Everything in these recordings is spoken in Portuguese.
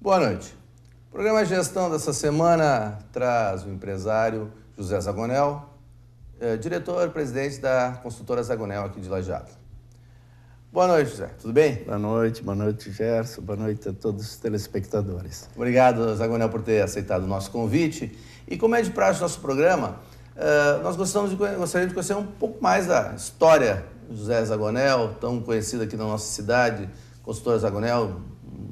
Boa noite. O programa Gestão dessa semana traz o empresário José Zagonel, diretor-presidente da construtora Zagonel aqui de Lajeado. Boa noite, José. Tudo bem? Boa noite, Gerson. Boa noite a todos os telespectadores. Obrigado, Zagonel, por ter aceitado o nosso convite. E como é de praxe do nosso programa, nós gostaríamos de conhecer um pouco mais da história do José Zagonel, tão conhecido aqui na nossa cidade, construtora Zagonel,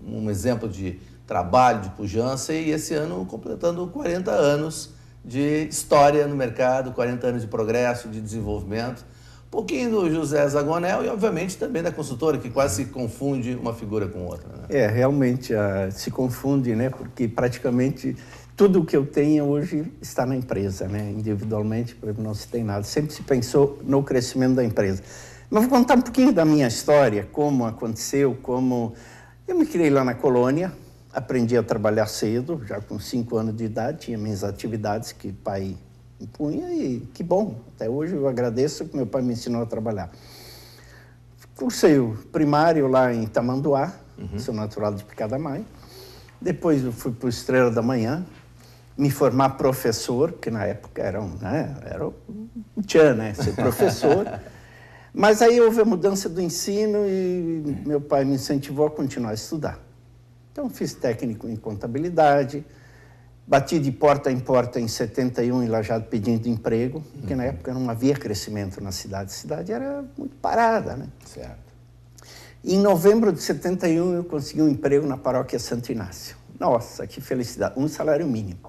um exemplo de trabalho, de pujança, e esse ano completando 40 anos de história no mercado, 40 anos de progresso, de desenvolvimento. Um pouquinho do José Zagonel e, obviamente, também da consultora, que quase se confunde uma figura com outra. Né? Realmente se confunde, né? Porque praticamente tudo o que eu tenho hoje está na empresa, né? Individualmente, não se tem nada. Sempre se pensou no crescimento da empresa. Mas vou contar um pouquinho da minha história, como aconteceu, como... Eu me criei lá na colônia, aprendi a trabalhar cedo, já com 5 anos de idade, tinha minhas atividades que o pai impunha e que bom, até hoje eu agradeço que meu pai me ensinou a trabalhar. Cursei o primário lá em Tamanduá, sou natural de Picadamai, depois eu fui para o Estrela da Manhã, me formar professor, que na época era um tchan, né, ser professor. Mas aí houve a mudança do ensino e meu pai me incentivou a continuar a estudar. Então, fiz técnico em contabilidade, bati de porta em porta em 71 em Lajeado pedindo emprego, porque na época não havia crescimento na cidade. A cidade era muito parada, né? Certo. E em novembro de 71 eu consegui um emprego na paróquia Santo Inácio. Nossa, que felicidade! Um salário mínimo.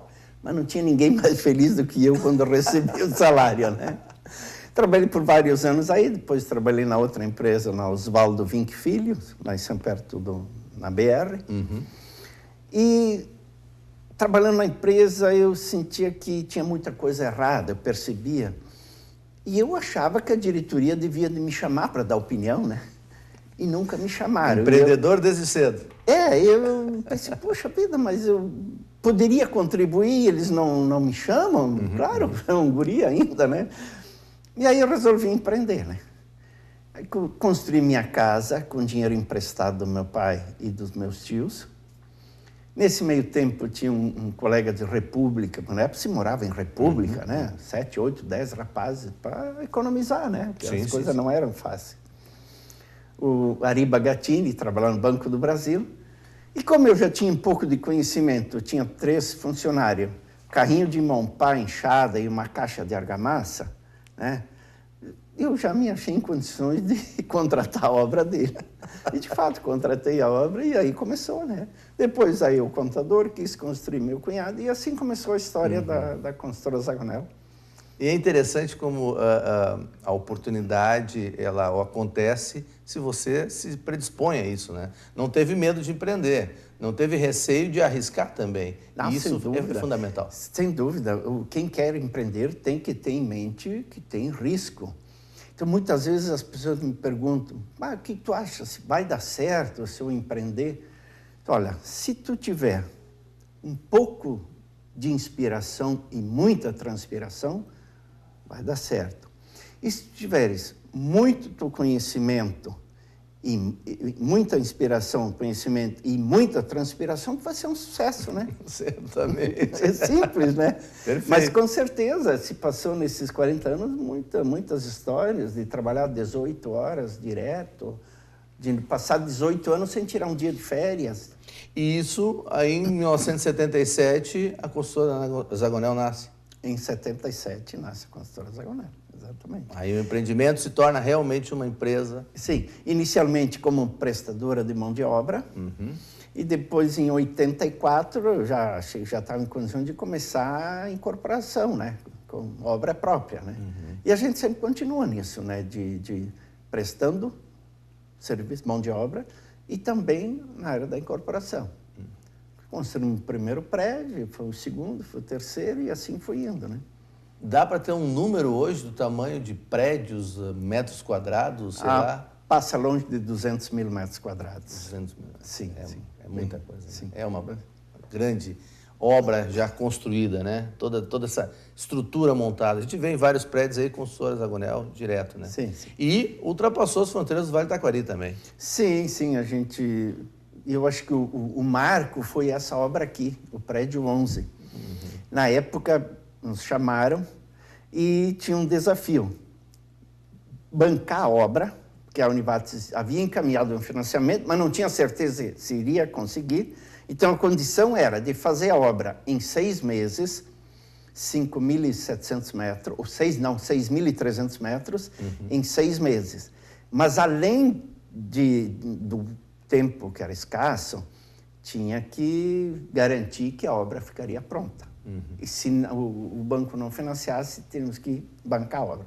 Mas não tinha ninguém mais feliz do que eu quando recebi o salário, né? Trabalhei por vários anos aí, depois trabalhei na outra empresa, na Oswaldo Vinck Filho, lá em São Perto, na BR. E trabalhando na empresa, eu sentia que tinha muita coisa errada, eu percebia. E eu achava que a diretoria devia me chamar para dar opinião, né? E nunca me chamaram. Empreendedor desde cedo. Eu pensei, poxa vida, mas eu poderia contribuir, eles não me chamam? Claro, é um guri ainda, né? E aí eu resolvi empreender, né? Aí construí minha casa com dinheiro emprestado do meu pai e dos meus tios. Nesse meio tempo, eu tinha um colega de República, na época se morava em República, né? 7, 8, 10 rapazes para economizar, né? Porque as coisas não eram fáceis. O Ari Bagatini trabalhava no Banco do Brasil. E como eu já tinha um pouco de conhecimento, eu tinha 3 funcionários, carrinho de mão, pá, enxada e uma caixa de argamassa, né? Eu já me achei em condições de contratar a obra dele. E, de fato, contratei a obra e aí começou, né? Depois aí o contador quis construir meu cunhado e assim começou a história da construtora Zagonel. E é interessante como a oportunidade ela acontece se você se predispõe a isso, né? Não teve medo de empreender, não teve receio de arriscar também. Não, e isso é fundamental. Sem dúvida. Quem quer empreender tem que ter em mente que tem risco. Então, muitas vezes as pessoas me perguntam, o que tu acha? Se vai dar certo se eu empreender? Então, olha, se tu tiver um pouco de inspiração e muita transpiração, vai dar certo. E se tiveres muito conhecimento e muita inspiração, conhecimento e muita transpiração, vai ser um sucesso, né? Certamente. É simples, né? Perfeito. Mas com certeza se passou nesses 40 anos muitas histórias de trabalhar 18 horas direto, de passar 18 anos sem tirar um dia de férias. E isso, aí em 1977, a construtora Zagonel nasce. Em 77 nasce a construtora Zagonel, exatamente. Aí o empreendimento se torna realmente uma empresa. Sim, inicialmente como prestadora de mão de obra, e depois em 84 eu já estava em condição de começar a incorporação, né? Com obra própria, né? E a gente sempre continua nisso, né? De prestando serviço, mão de obra, e também na área da incorporação. Construímos o primeiro prédio, foi o segundo, foi o terceiro, e assim foi indo, né? Dá para ter um número hoje do tamanho de prédios, metros quadrados, sei lá? Passa longe de 200 mil metros quadrados. 200 mil. Sim, é muita coisa. Sim. É uma grande obra já construída, né? Toda essa estrutura montada. A gente vê em vários prédios aí com construtora Zagonel direto, né? Sim. E ultrapassou as fronteiras do Vale do Taquari também. Sim, a gente eu acho que o marco foi essa obra aqui, o Prédio 11. Na época, nos chamaram e tinha um desafio. Bancar a obra, porque a Univates havia encaminhado um financiamento, mas não tinha certeza se iria conseguir. Então, a condição era de fazer a obra em 6 meses, 5.700 metros, ou 6.300 metros, em 6 meses. Mas, além do tempo que era escasso, tinha que garantir que a obra ficaria pronta. E se o banco não financiasse, tínhamos que bancar a obra.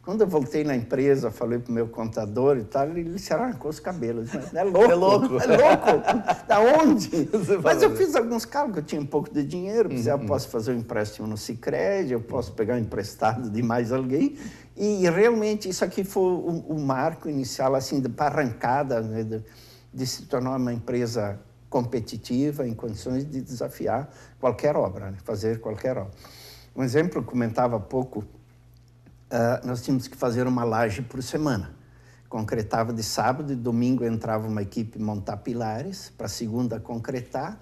Quando eu voltei na empresa, falei para o meu contador e tal, ele se arrancou os cabelos. É louco, é louco. É louco. Da onde? Mas eu fiz alguns cálculos, eu tinha um pouco de dinheiro, eu posso fazer um empréstimo no Sicredi, eu posso pegar um emprestado de mais alguém. E realmente isso aqui foi o marco inicial, assim, para arrancada, né, de se tornar uma empresa competitiva, em condições de desafiar qualquer obra, né, fazer qualquer obra. Um exemplo, eu comentava há pouco, nós tínhamos que fazer uma laje por semana. Concretava de sábado e domingo entrava uma equipe montar pilares, para segunda concretar.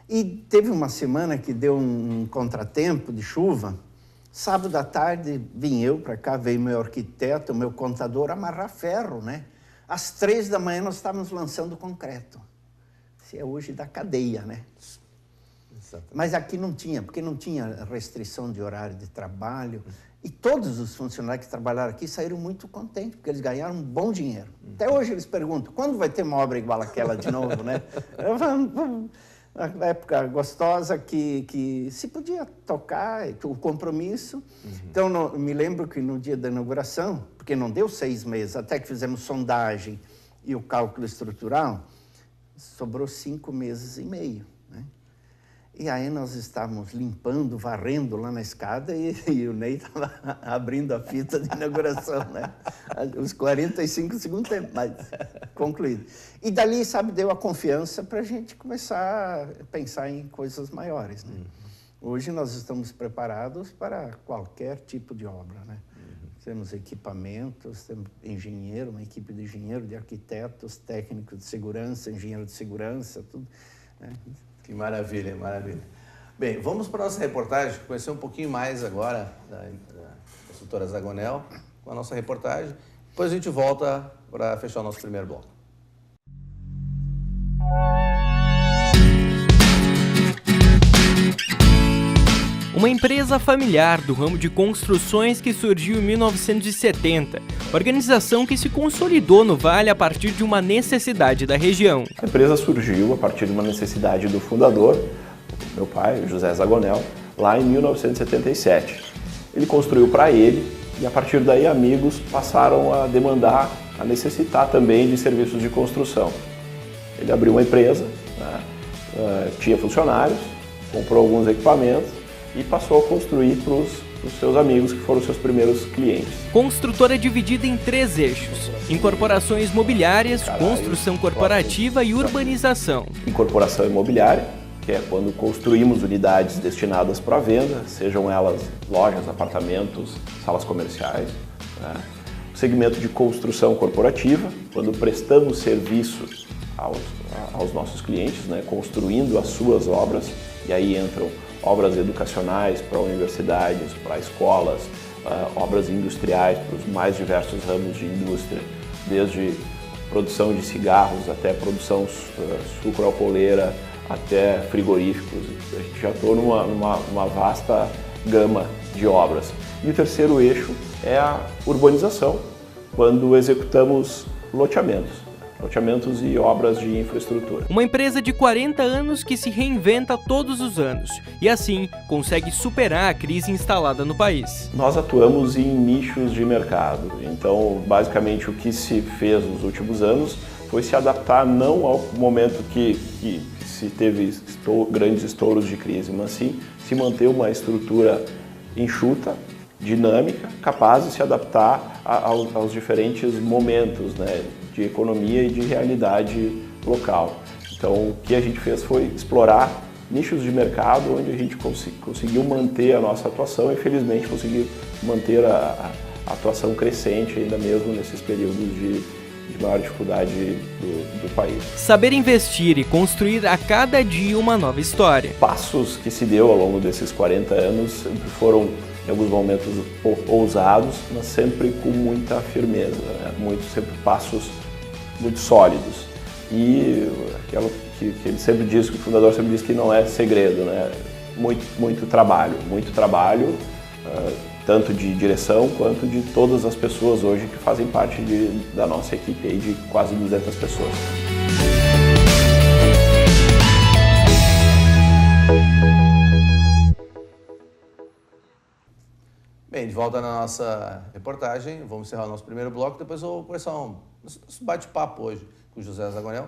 E teve uma semana que deu um contratempo de chuva. Sábado à tarde vim eu para cá, veio meu arquiteto, meu contador amarrar ferro, né? Às 3 da manhã nós estávamos lançando concreto. Isso é hoje da cadeia, né? Exatamente. Mas aqui não tinha, porque não tinha restrição de horário de trabalho. E todos os funcionários que trabalharam aqui saíram muito contentes, porque eles ganharam um bom dinheiro. Até hoje eles perguntam, quando vai ter uma obra igual àquela de novo, né? Uma época gostosa que se podia tocar, o compromisso. Então, me lembro que no dia da inauguração, porque não deu 6 meses, até que fizemos sondagem e o cálculo estrutural, sobrou 5 meses e meio, né? E aí nós estávamos limpando, varrendo lá na escada e o Ney estava abrindo a fita de inauguração, né? Os 45 segundos tempo, mas concluído. E dali, sabe, deu a confiança para a gente começar a pensar em coisas maiores, né? Hoje nós estamos preparados para qualquer tipo de obra, né? Temos equipamentos, temos engenheiro, uma equipe de engenheiro, de arquitetos, técnicos de segurança, engenheiro de segurança, tudo, né? Que maravilha, maravilha. Bem, vamos para a nossa reportagem, conhecer um pouquinho mais agora da construtora Zagonel, com a nossa reportagem. Depois a gente volta para fechar o nosso primeiro bloco. Uma empresa familiar do ramo de construções que surgiu em 1970, organização que se consolidou no Vale a partir de uma necessidade da região. A empresa surgiu a partir de uma necessidade do fundador, meu pai, José Zagonel, lá em 1977. Ele construiu para ele e a partir daí amigos passaram a demandar, a necessitar também de serviços de construção. Ele abriu uma empresa, né, tinha funcionários, comprou alguns equipamentos e passou a construir para os seus amigos, que foram seus primeiros clientes. Construtora dividida em 3 eixos: incorporações mobiliárias, construção corporativa e urbanização. Incorporação imobiliária, que é quando construímos unidades destinadas para venda, sejam elas lojas, apartamentos, salas comerciais, né? O segmento de construção corporativa, quando prestamos serviço aos nossos clientes, né? Construindo as suas obras, e aí entram obras educacionais para universidades, para escolas, obras industriais para os mais diversos ramos de indústria, desde produção de cigarros até produção sucroalcooleira, até frigoríficos. A gente já está numa vasta gama de obras. E o terceiro eixo é a urbanização, quando executamos loteamentos e obras de infraestrutura. Uma empresa de 40 anos que se reinventa todos os anos e, assim, consegue superar a crise instalada no país. Nós atuamos em nichos de mercado, então, basicamente, o que se fez nos últimos anos foi se adaptar não ao momento que se teve grandes estouros de crise, mas sim se manter uma estrutura enxuta, dinâmica, capaz de se adaptar aos diferentes momentos, né, de economia e de realidade local. Então, o que a gente fez foi explorar nichos de mercado onde a gente conseguiu manter a nossa atuação e, felizmente, conseguiu manter a atuação crescente ainda mesmo nesses períodos maior dificuldade do país. Saber investir e construir a cada dia uma nova história. Passos que se deu ao longo desses 40 anos sempre foram, em alguns momentos, ousados, mas sempre com muita firmeza, né? Sempre passos muito sólidos. E aquilo que ele sempre diz, que o fundador sempre diz que não é segredo, né? Muito trabalho, tanto de direção quanto de todas as pessoas hoje que fazem parte da nossa equipe aí de quase 200 pessoas. Bem, de volta na nossa reportagem, vamos encerrar o nosso primeiro bloco, depois eu vou começar um bate-papo hoje com o José Zagonel.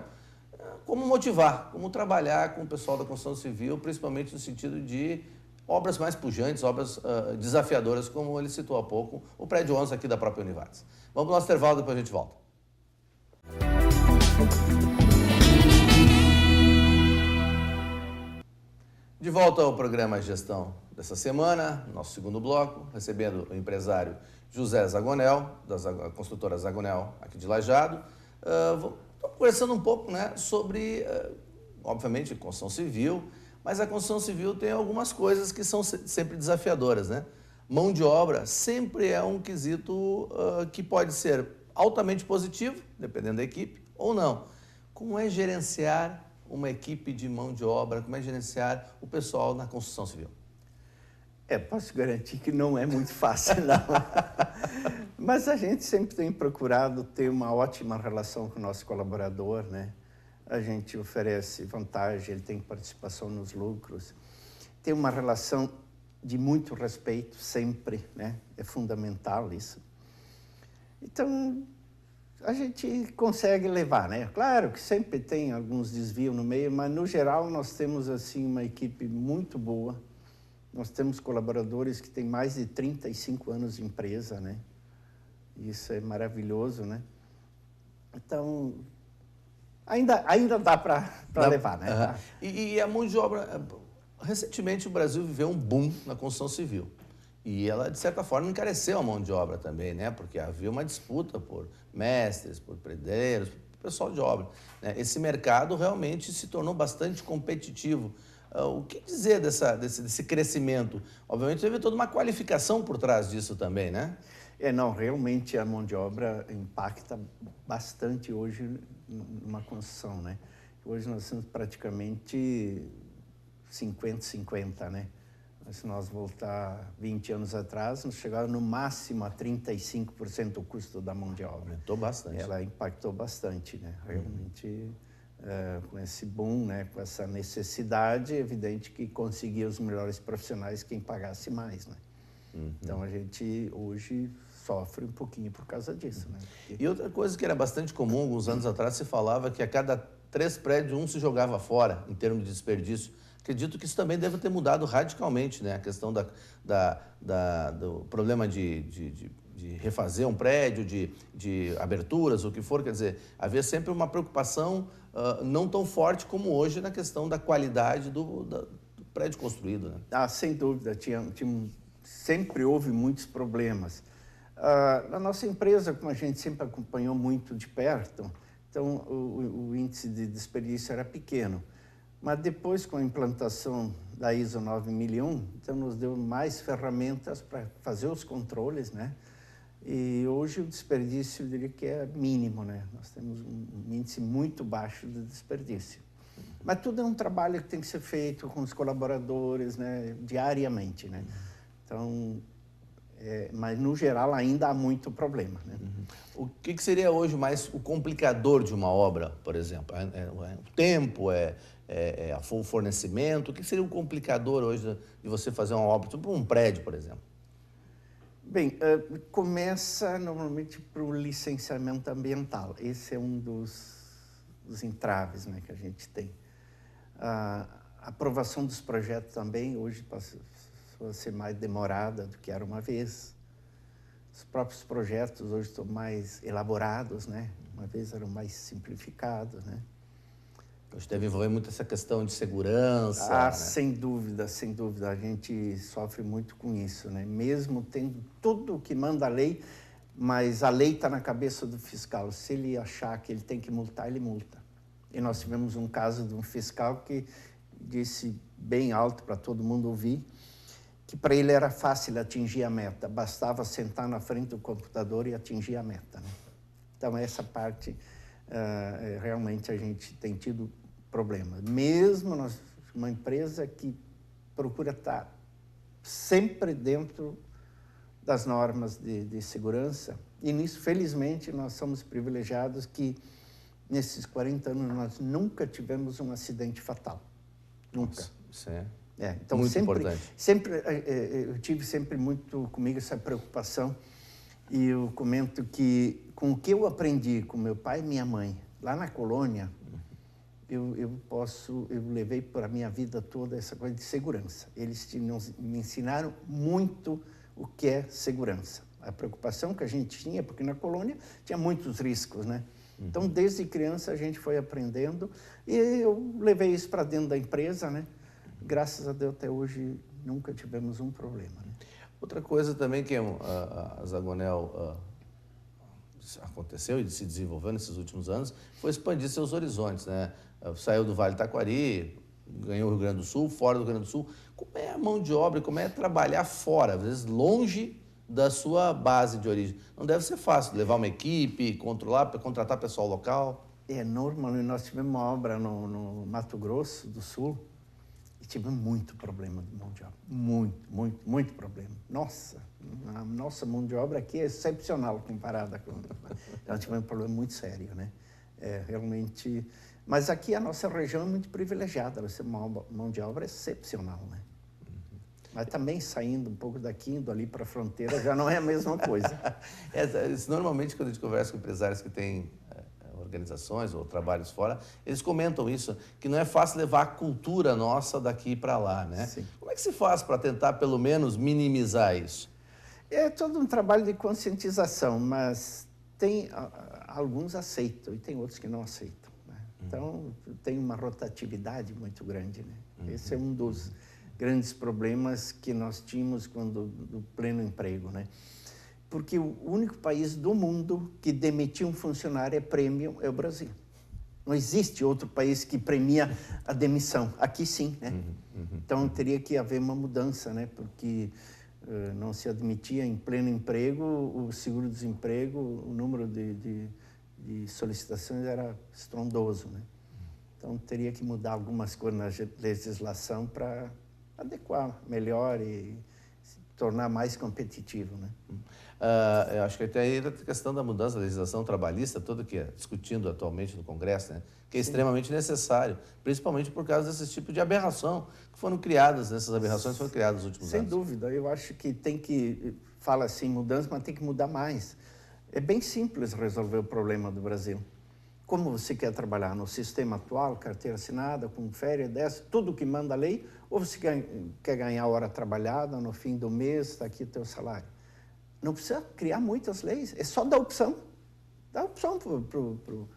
Como motivar, como trabalhar com o pessoal da construção civil, principalmente no sentido de obras mais pujantes, obras desafiadoras, como ele citou há pouco, o prédio 11 aqui da própria Univates. Vamos para o nosso intervalo, depois a gente volta. De volta ao programa Gestão dessa semana, nosso segundo bloco, recebendo o empresário José Zagonel, da construtora Zagonel, aqui de Lajeado. Estamos conversando um pouco, né, sobre, obviamente, construção civil, mas a construção civil tem algumas coisas que são sempre desafiadoras, né? Mão de obra sempre é um quesito que pode ser altamente positivo, dependendo da equipe, ou não. Como é gerenciar uma equipe de mão de obra, como é gerenciar o pessoal na construção civil? Posso garantir que não é muito fácil, não. Mas a gente sempre tem procurado ter uma ótima relação com o nosso colaborador, né? A gente oferece vantagem, ele tem participação nos lucros. Tem uma relação de muito respeito sempre, né? É fundamental isso. Então, a gente consegue levar, né? Claro que sempre tem alguns desvios no meio, mas, no geral, nós temos, assim, uma equipe muito boa. Nós temos colaboradores que têm mais de 35 anos de empresa, né? Isso é maravilhoso, né? Então, ainda dá para levar, né? E a mão de obra... Recentemente, o Brasil viveu um boom na construção civil. E ela, de certa forma, encareceu a mão de obra também, né? Porque havia uma disputa por mestres, por pedreiros, por pessoal de obra, né? Esse mercado realmente se tornou bastante competitivo. O que dizer desse crescimento? Obviamente, teve toda uma qualificação por trás disso também, né? Não, realmente a mão de obra impacta bastante hoje numa construção, né? Hoje nós temos praticamente 50-50, né? Se nós voltar 20 anos atrás, nós chegávamos no máximo a 35% o custo da mão de obra. Aumentou bastante. Ela impactou bastante, né? Realmente, com esse boom, né? Com essa necessidade, é evidente que conseguia os melhores profissionais quem pagasse mais, né? Então, a gente hoje sofre um pouquinho por causa disso, né? E outra coisa que era bastante comum, alguns anos atrás, se falava que a cada 3 prédios, um se jogava fora, em termos de desperdício. Acredito que isso também deve ter mudado radicalmente, né? A questão do problema de refazer um prédio, de aberturas, o que for. Quer dizer, havia sempre uma preocupação não tão forte como hoje na questão da qualidade do prédio construído, né? Sem dúvida. Sempre houve muitos problemas. Na nossa empresa, como a gente sempre acompanhou muito de perto, então o índice de desperdício era pequeno. Mas depois, com a implantação da ISO 9001, então nos deu mais ferramentas para fazer os controles, né? E hoje o desperdício, eu diria que é mínimo, né? Nós temos um índice muito baixo de desperdício. Mas tudo é um trabalho que tem que ser feito com os colaboradores, né? Diariamente, né? Então, mas no geral ainda há muito problema, né? O que seria hoje mais o complicador de uma obra, por exemplo? O tempo, o fornecimento? O que seria o complicador hoje de você fazer uma obra, tipo um prédio, por exemplo? Bem, começa normalmente pelo licenciamento ambiental. Esse é um dos entraves, né, que a gente tem. A aprovação dos projetos também hoje passou a ser mais demorada do que era uma vez. Os próprios projetos hoje estão mais elaborados, né? Uma vez eram mais simplificados, né? Hoje deve envolver muito essa questão de segurança. Né? Sem dúvida, sem dúvida. A gente sofre muito com isso, né? Mesmo tendo tudo o que manda a lei, mas a lei está na cabeça do fiscal. Se ele achar que ele tem que multar, ele multa. E nós tivemos um caso de um fiscal que disse bem alto para todo mundo ouvir, que para ele era fácil atingir a meta, bastava sentar na frente do computador e atingir a meta, né? Então, essa parte, realmente, a gente tem tido problema. Mesmo nós, uma empresa que procura estar sempre dentro das normas de segurança, e nisso, felizmente, nós somos privilegiados que, nesses 40 anos, nós nunca tivemos um acidente fatal. Nunca. Nossa, isso é então muito sempre, importante. Eu tive sempre muito comigo essa preocupação, e eu comento que com o que eu aprendi com meu pai e minha mãe lá na colônia, eu levei para a minha vida toda essa coisa de segurança. Eles me ensinaram muito o que é segurança. A preocupação que a gente tinha, porque na colônia tinha muitos riscos, né? Então, desde criança, a gente foi aprendendo, e eu levei isso para dentro da empresa, né? Graças a Deus, até hoje, nunca tivemos um problema, né? Outra coisa também que a Zagonel aconteceu e se desenvolveu nesses últimos anos foi expandir seus horizontes, né? Saiu do Vale do Taquari, ganhou o Rio Grande do Sul, fora do Rio Grande do Sul. Como é a mão de obra, como é trabalhar fora, às vezes longe da sua base de origem? Não deve ser fácil levar uma equipe, controlar, contratar pessoal local. É normal. Nós tivemos uma obra no Mato Grosso do Sul e tivemos muito problema de mão de obra. Muito problema. Nossa, a nossa mão de obra aqui é excepcional comparada com... Nós tivemos um problema muito sério, né? Realmente... Mas aqui a nossa região é muito privilegiada, você tem uma mão de obra excepcional, né? Mas também saindo um pouco daqui, indo ali para a fronteira, já não é a mesma coisa. Normalmente, quando a gente conversa com empresários que têm organizações ou trabalhos fora, eles comentam isso, que não é fácil levar a cultura nossa daqui para lá, né? Sim. Como é que se faz para tentar, pelo menos, minimizar isso? É todo um trabalho de conscientização, mas tem alguns aceitam e tem outros que não aceitam, né? Então, tem uma rotatividade muito grande, né? Esse é um dos grandes problemas que nós tínhamos do pleno emprego, né? Porque o único país do mundo que demitir um funcionário premium é o Brasil. Não existe outro país que premia a demissão. Aqui sim, né? Então teria que haver uma mudança, né? Porque não se admitia em pleno emprego o seguro-desemprego, o número de solicitações era estrondoso, né? Então teria que mudar algumas coisas na legislação para adequar melhor e se tornar mais competitivo, né? Eu acho que até aí a questão da mudança da legislação trabalhista, toda que é discutindo atualmente no Congresso, né? Que é extremamente necessário, principalmente por causa desse tipo de aberração que foram criadas, essas aberrações foram criadas nos últimos anos. Sem dúvida, eu acho que tem que, fala assim, mudança, mas tem que mudar mais. É bem simples resolver o problema do Brasil. Como você quer trabalhar no sistema atual, carteira assinada, com férias, dessa, tudo que manda a lei, ou você quer ganhar hora trabalhada, no fim do mês, está aqui o teu salário. Não precisa criar muitas leis, é só dar opção. Dá opção para o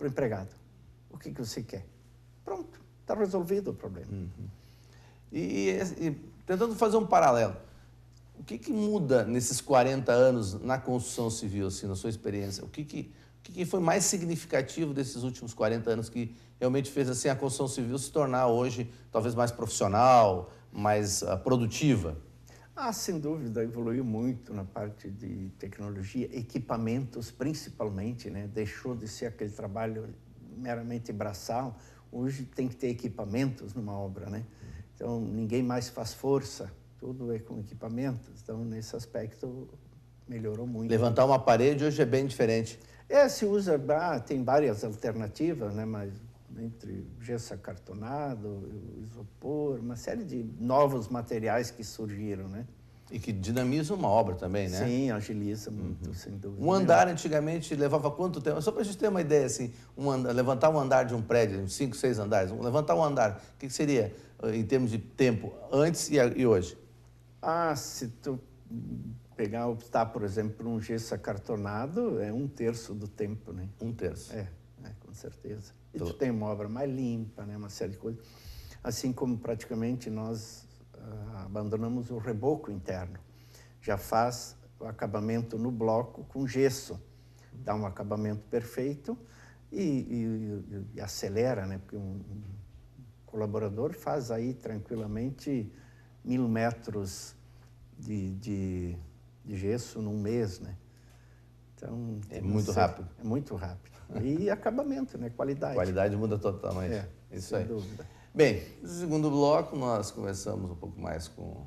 empregado. O que você quer? Pronto, está resolvido o problema. E tentando fazer um paralelo, o que muda nesses 40 anos na construção civil, assim, na sua experiência? O que foi mais significativo desses últimos 40 anos que realmente fez assim, a construção civil se tornar hoje talvez mais profissional, mais produtiva? Sem dúvida, evoluiu muito na parte de tecnologia, equipamentos principalmente, né? Deixou de ser aquele trabalho meramente braçal, hoje tem que ter equipamentos numa obra, né? Então, ninguém mais faz força, tudo é com equipamentos, então nesse aspecto melhorou muito. Levantar uma parede hoje é bem diferente. Se usa, tem várias alternativas, né? Mas entre gesso acartonado, isopor, uma série de novos materiais que surgiram, né? E que dinamizam uma obra também, né? Sim, agiliza muito, sem dúvida. Um andar antigamente levava quanto tempo? Só para a gente ter uma ideia, assim, levantar um andar de um prédio, 5, 6 andares, levantar um andar, o que seria em termos de tempo antes e hoje? Se tu optar, por exemplo, por um gesso acartonado, é 1/3 do tempo, né? 1/3. Com certeza. E tu tem uma obra mais limpa, né? Uma série de coisas. Assim como praticamente nós abandonamos o reboco interno. Já faz o acabamento no bloco com gesso. Dá um acabamento perfeito e acelera, né? Porque um colaborador faz aí tranquilamente 1000 metros de gesso num mês, né? Então, é muito rápido. É muito rápido. E acabamento, né? Qualidade. A qualidade muda totalmente. Isso sem aí. dúvida. Bem, no segundo bloco nós conversamos um pouco mais com o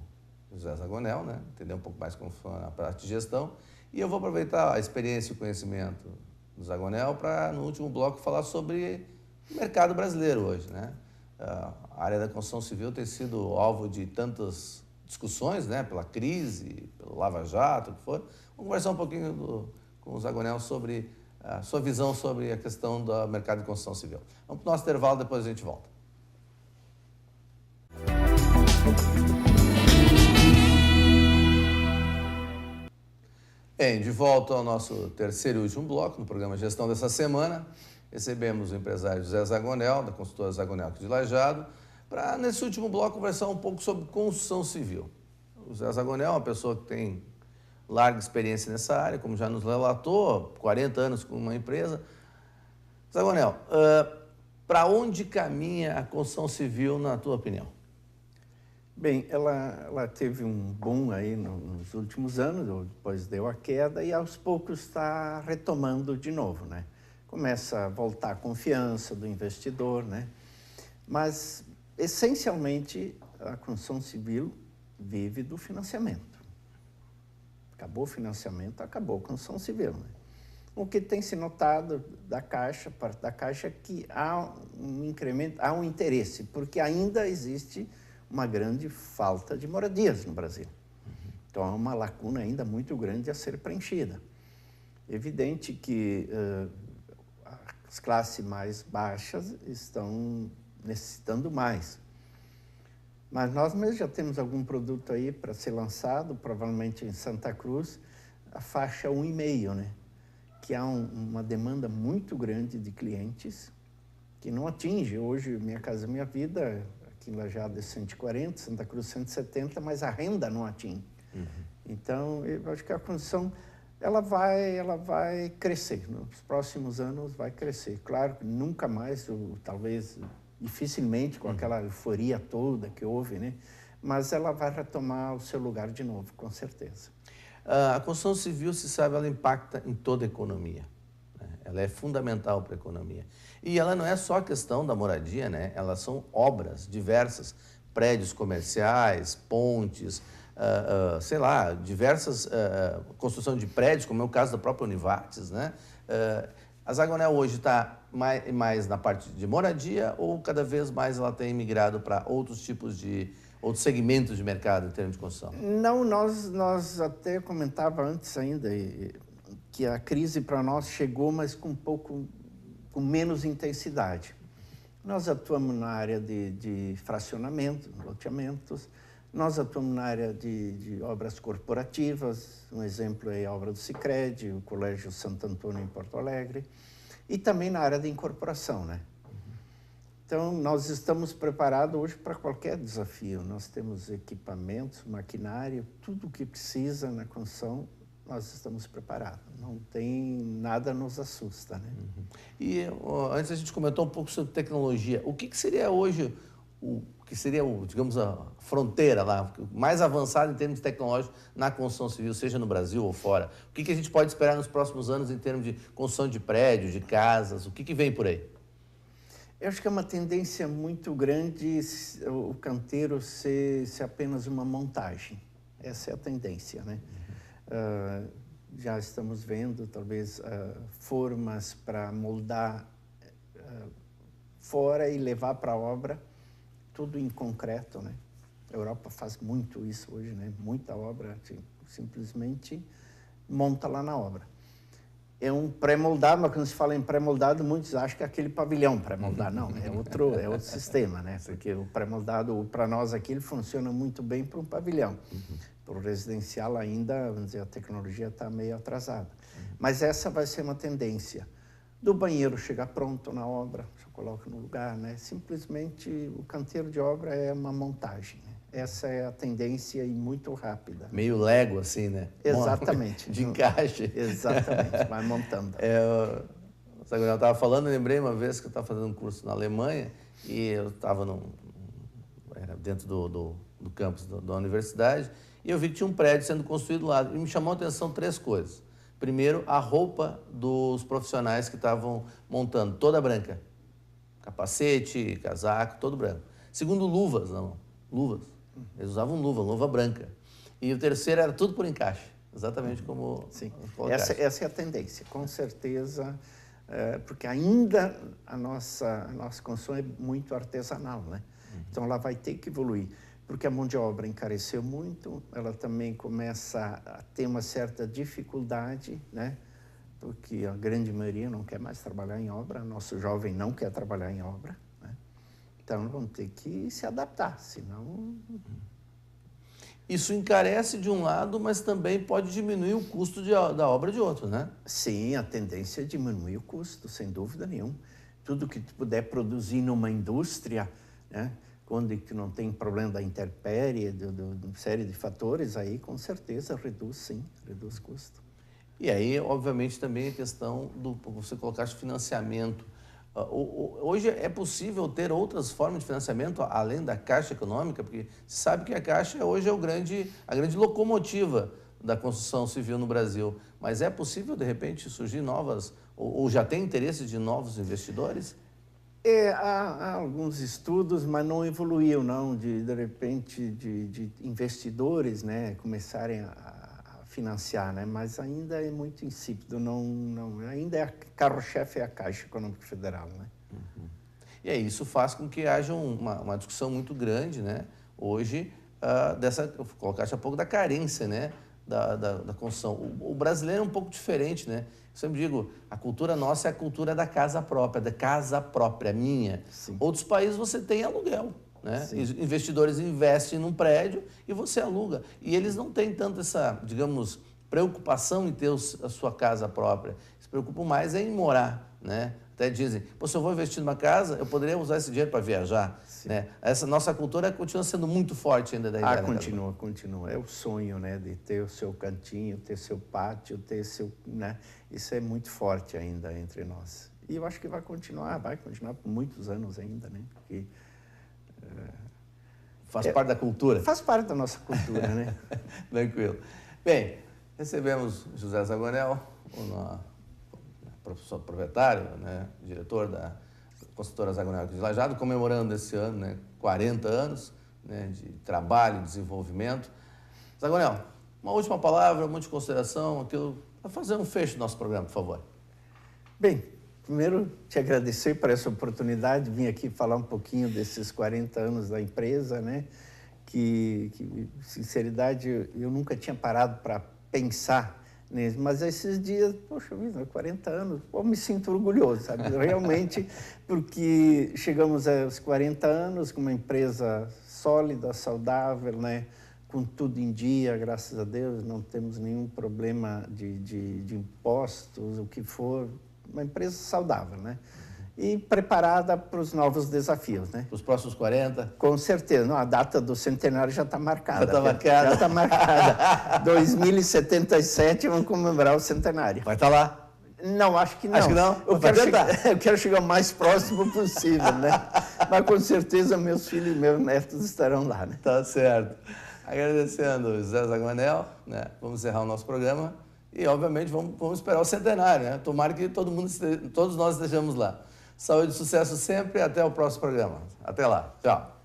José Zagonel, né? Entender um pouco mais como funciona a parte de gestão. E eu vou aproveitar a experiência e o conhecimento do Zagonel para, no último bloco, falar sobre o mercado brasileiro hoje, né? A área da construção civil tem sido alvo de tantas discussões, né? Pela crise, pelo Lava Jato, o que for. Vamos conversar um pouquinho com o Zagonel sobre a sua visão sobre a questão do mercado de construção civil. Vamos para o nosso intervalo, depois a gente volta. Bem, de volta ao nosso terceiro e último bloco, no programa Gestão dessa semana, recebemos o empresário José Zagonel, da consultora Zagonel aqui de Lajeado, para, nesse último bloco, conversar um pouco sobre construção civil. O José Zagonel é uma pessoa que tem larga experiência nessa área, como já nos relatou, 40 anos com uma empresa. Zagonel, para onde caminha a construção civil, na tua opinião? Bem, ela teve um boom aí nos últimos anos, depois deu a queda e aos poucos está retomando de novo, né? Começa a voltar a confiança do investidor, né? Mas, essencialmente, a construção civil vive do financiamento. Acabou o financiamento, acabou a construção civil, né? O que tem se notado da Caixa, parte da Caixa, é que há um incremento, há um interesse, porque ainda existe uma grande falta de moradias no Brasil. Então, há uma lacuna ainda muito grande a ser preenchida. Evidente que as classes mais baixas estão necessitando mais. Mas nós mesmos já temos algum produto aí para ser lançado, provavelmente em Santa Cruz, a faixa 1,5, né? Que há uma demanda muito grande de clientes que não atinge. Hoje, Minha Casa Minha Vida, aqui em Lajeado é 140, Santa Cruz 170, mas a renda não atinge. Então, eu acho que a construção ela vai crescer. Nos próximos anos vai crescer. Claro que nunca mais, talvez dificilmente com aquela euforia toda que houve, né? Mas ela vai retomar o seu lugar de novo, com certeza. A construção civil, se sabe, ela impacta em toda a economia, né? Ela é fundamental para a economia. E ela não é só a questão da moradia, né? Elas são obras diversas, prédios comerciais, pontes, sei lá, diversas construção de prédios, como é o caso da própria Univates, né? A Zagonel hoje está mais na parte de moradia ou cada vez mais ela tem migrado para outros segmentos de mercado em termos de construção? Não, nós até comentava antes ainda que a crise para nós chegou, mas com menos intensidade. Nós atuamos na área de fracionamento, loteamentos, nós atuamos na área de obras corporativas, um exemplo é a obra do Sicredi, o Colégio Santo Antônio em Porto Alegre, e também na área de incorporação, né? Então, nós estamos preparados hoje para qualquer desafio. Nós temos equipamentos, maquinário, tudo o que precisa na construção, nós estamos preparados. Não tem nada nos assusta, né? E antes a gente comentou um pouco sobre tecnologia. O que seria hoje digamos, a fronteira lá, mais avançada em termos tecnológicos na construção civil, seja no Brasil ou fora? O que a gente pode esperar nos próximos anos em termos de construção de prédios, de casas? O que vem por aí? Eu acho que é uma tendência muito grande o canteiro ser apenas uma montagem. Essa é a tendência, né? Já estamos vendo, talvez, formas para moldar fora e levar para a obra, tudo em concreto, né? A Europa faz muito isso hoje, né? Muita obra, simplesmente monta lá na obra. É um pré-moldado, mas quando se fala em pré-moldado, muitos acham que é aquele pavilhão pré-moldado. Não, é outro sistema, né? Porque o pré-moldado, para nós aqui, ele funciona muito bem para um pavilhão. Para o residencial ainda, vamos dizer, a tecnologia está meio atrasada. Mas essa vai ser uma tendência. Do banheiro chegar pronto na obra, só coloca no lugar, né? Simplesmente o canteiro de obra é uma montagem, né? essa é a tendência e muito rápida. Meio Lego, assim, né? Exatamente. De encaixe. Exatamente, vai montando. O Zagonel estava falando, eu lembrei uma vez que eu estava fazendo um curso na Alemanha e eu estava dentro do campus da universidade e eu vi que tinha um prédio sendo construído lá. E me chamou a atenção 3 coisas. Primeiro, a roupa dos profissionais que estavam montando, toda branca. Capacete, casaco, todo branco. Segundo, luvas. Eles usavam luva branca. E o terceiro era tudo por encaixe, exatamente como... Sim, essa é a tendência, com certeza, porque ainda a nossa construção é muito artesanal, né? Então, ela vai ter que evoluir, porque a mão de obra encareceu muito, ela também começa a ter uma certa dificuldade, né? Porque a grande maioria não quer mais trabalhar em obra, nosso jovem não quer trabalhar em obra, né? Então, vamos ter que se adaptar, senão... Isso encarece de um lado, mas também pode diminuir o custo da obra de outro, né? Sim, a tendência é diminuir o custo, sem dúvida nenhuma. Tudo que tu puder produzir numa indústria, né? Quando tu não tem problema da intempérie, de série de fatores, aí com certeza reduz o custo. E aí, obviamente, também a questão você colocaste financiamento. Hoje é possível ter outras formas de financiamento além da Caixa Econômica, porque se sabe que a Caixa hoje é a grande locomotiva da construção civil no Brasil. Mas é possível, de repente, surgir novas, ou já tem interesse de novos investidores? Há alguns estudos, mas não evoluiu, não, de repente, de investidores, né, começarem a financiar, né, mas ainda é muito insípido, ainda carro-chefe é a Caixa Econômica Federal, né. E aí isso faz com que haja uma discussão muito grande, né, hoje, colocaste há pouco da carência, né, da construção. O brasileiro é um pouco diferente, né? Eu sempre digo, a cultura nossa é a cultura da casa própria, minha. Sim. Outros países você tem aluguel, né? Sim. Investidores investem num prédio e você aluga. E eles não têm tanto essa, digamos, preocupação em ter a sua casa própria. Se preocupam mais em morar, né? Até dizem, se eu vou investir numa casa, eu poderia usar esse dinheiro para viajar, né? Essa nossa cultura continua sendo muito forte ainda da ideia. Continua. É o sonho, né, de ter o seu cantinho, ter seu pátio, ter seu, né? Isso é muito forte ainda entre nós. E eu acho que vai continuar por muitos anos ainda, né? Porque faz parte da cultura. Faz parte da nossa cultura, né? Tranquilo. Bem, recebemos José Zagonel, professor proprietário, né, diretor da construtora Zagonel de Lajeado, comemorando esse ano, né, 40 anos, né, de trabalho e desenvolvimento. Zagonel, uma última palavra, uma última consideração, para fazer um fecho do nosso programa, por favor. Bem, primeiro te agradecer por essa oportunidade, vim aqui falar um pouquinho desses 40 anos da empresa, né, que sinceridade, eu nunca tinha parado para pensar nisso, mas esses dias, poxa vida, 40 anos, me sinto orgulhoso, sabe? Realmente, porque chegamos aos 40 anos com uma empresa sólida, saudável, né? Com tudo em dia, graças a Deus, não temos nenhum problema de impostos, o que for, uma empresa saudável, né? E preparada para os novos desafios, né? Para os próximos 40? Com certeza. Não, a data do centenário já está marcada. Já está marcada. 2077 vamos comemorar o centenário. Vai estar lá? Não, acho que não. Acho que não? Eu quero chegar o mais próximo possível, né? Mas com certeza meus filhos e meus netos estarão lá, né? Tá certo. Agradecendo o José Zagonel, né? Vamos encerrar o nosso programa e, obviamente, vamos esperar o centenário, né? Tomara que todos nós estejamos lá. Saúde e sucesso sempre. Até o próximo programa. Até lá. Tchau.